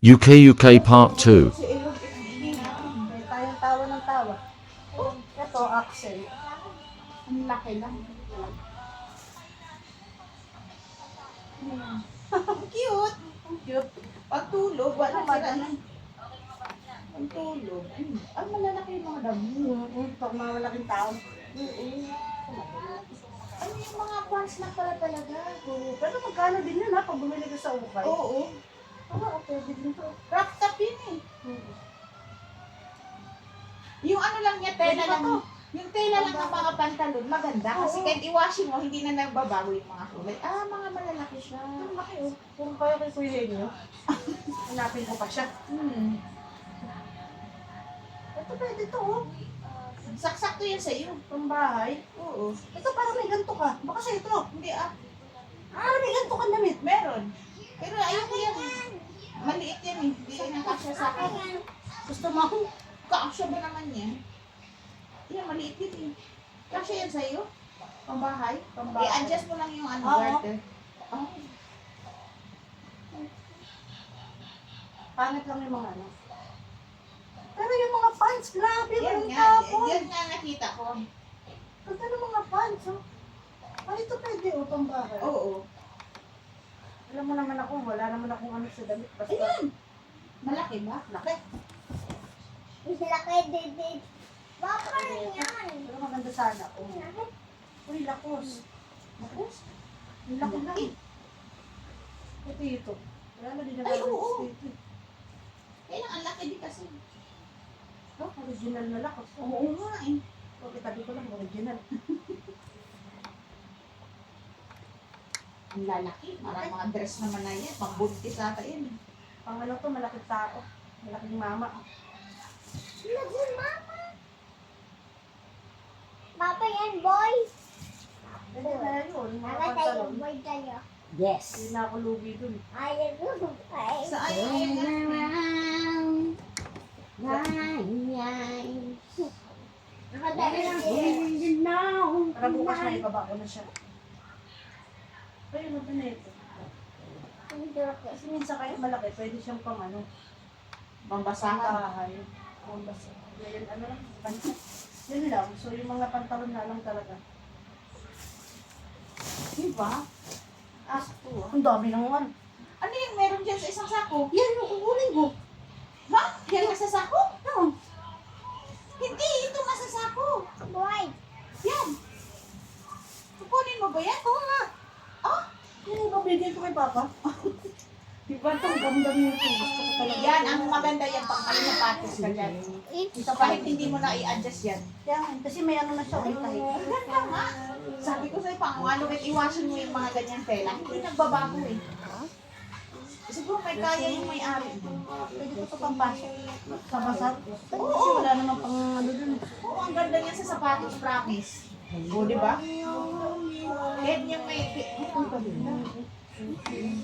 UK Part 2. Si Elog, tayong tawa ng tawa. Oh, ito, Axel. Ang laki lang. Ang cute. Ang cute. Pagtulog, wala Tama sila din. na. Pagtulog. Ang malalaki yung mga dami. Pag mga malaking tao. Ano yung mga pants na pala talaga? Pero magkano din yun ha, pag bumili ka sa ukay. Oo. Oo, pwede din to. Crop top yun eh. Yung ano lang niya, tela Pwede ba lang. to? Yung tela lang ng mga pantalon, maganda. Kasi Oo. kahit i-washing mo, hindi na nagbabago yung mga kulay. Mga malalaki siya. Ang laki oh. Kung kaya kay Kuya Henyo, hanapin ko pa siya. Ito pwede to oh. Saksak to yan sa'yo. Pambahay. Oo. Ito parang may ganito ka. Baka sa ito. Hindi ah. May ganito ka damit. Meron. Pero ayoko yan. Maliit yan eh. Hindi yan ang kasya sa akin. Gusto mo? Kasya ba naman yan? Yan, maliit yun eh. Kasya yan sa'yo? Pambahay? Pambahay. I-adjust mo lang yung ano, Oo. garter. Oh. Pangit lang yung mga ano. Pero yung mga pants, grabe, Yan walang nga. tapon. Yan nga nakita ko. Ganda ng mga pants, oh. Ito pwede, oh, pambahay. Oo. Alam mo naman ako, wala naman akong ano sa damit. Basta, Ayan. Malaki ba? laki. Laki din. Baka yan. Pero maganda sana, oh. Uy, lakos. Lakos? Yung laki lang. Ito ito. Wala na din Ay, oo. dito. Kailang ang laki din kasi. Oh, original na lakos. Oo nga eh. Okay, tabi ko lang, original. Ang lalaki. Marang mga dress naman na yan. Pang-buntis ata yan. Pang ano to, malaking tao. Malaking mama. Lagi mama. Papa yan, boy. Pwede na yun, mga Mama tayo, pantalon. boy tayo. Hindi na ako lugi dun. Ayaw mo. Sa ayaw Para bukas na ibaba ko na siya. Ayun, ano na ito. Kasi minsan kahit malaki, pwede siyang pang ano, Pambasahan. bahay. Basta, yan, ano lang, pansa. Yun lang, so yung mga pantalon na lang talaga. Diba? Asko, ang dami ng ano. Ano yung meron dyan sa isang sako? Yan yung kukunin ko. Ha? Yan nasa sako? Oo. Hindi, ito nasa sako. Boy. Yan. Kukunin mo ba yan? Oo nga. Ah? Yan yung pabigay ko kay Papa. Diba ito, ang ganda nito. Gusto ko talaga. Yan, ang maganda yan pang may sapatos ka dyan. Isa pa. Kahit hindi mo na i-adjust yan. Yan, kasi may ano na siya, may tahi. Ang ganda nga. Sabi ko sa'yo, pang ano, i-washing mo yung mga ganyan tela. Hindi nagbabago eh. Siguro may kaya yung may-ari. Pwede ko ito pampasok sa basar. Kasi Oo. wala naman pang ano dun. Oo, ang ganda niya sa sapatos, promise. O, di ba? Kahit yung may...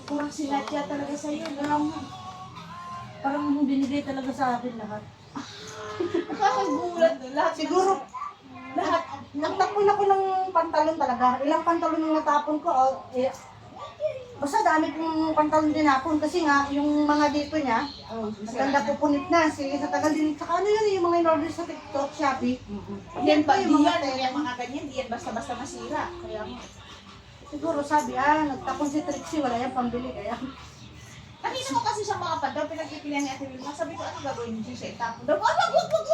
Kurang sinadya talaga sa'yo. Parang binigay talaga sa akin lahat. Nakakagulat. Lahat Siguro, lahat. nagtapon ako ng pantalon talaga. Ilang pantalon yung natapon ko. Basta dami kong pantalon dinapon kasi nga yung mga dito niya, maganda pupunit na. Sige, sa tagal din. Saka ano yun, yung mga in-order sa TikTok, Shopee. Yan ba? yung Di mga yan. Yung mga ganyan. Di yan basta-basta masira. Kaya siguro sabi, nagtapon si Trixie, wala yung pambili. Kaya Kanina ko kasi siya mga padaw, pinagpipilihan ni Ate Wilma. Sabi ko, ano gagawin niyo siya? Itapon daw. Wag,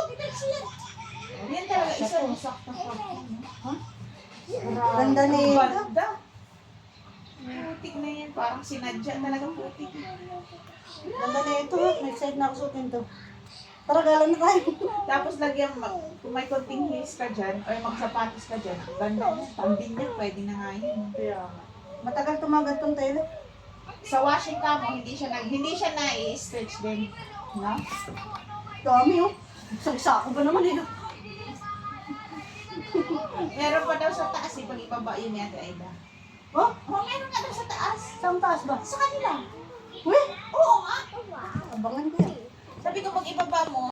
pinagsi yan. Yan talaga, isa yung sakto. ganda ni... Ganda. Putik na yan. Parang sinadya talaga putik. Ganda na ito, may side na ako suotin to. Tara, gala na tayo. Tapos lagyan, kung may konting heels ka dyan, or magsapatos ka dyan, ganda. Pambin yan, pwede na nga yun. Kaya, matagal tumagal tong tela. Sa washing cam, hindi siya na-i-stretch din. No? Dami oh. Isa ako ba naman eh. Meron pa daw sa taas, pag ibaba yun ni Ate Aida. Oh, Oh, meron nga daw sa taas. saan taas ba? Sa kanila. Uy, Oo nga. abangan ko yan. Sabi ko, pag ibaba mo,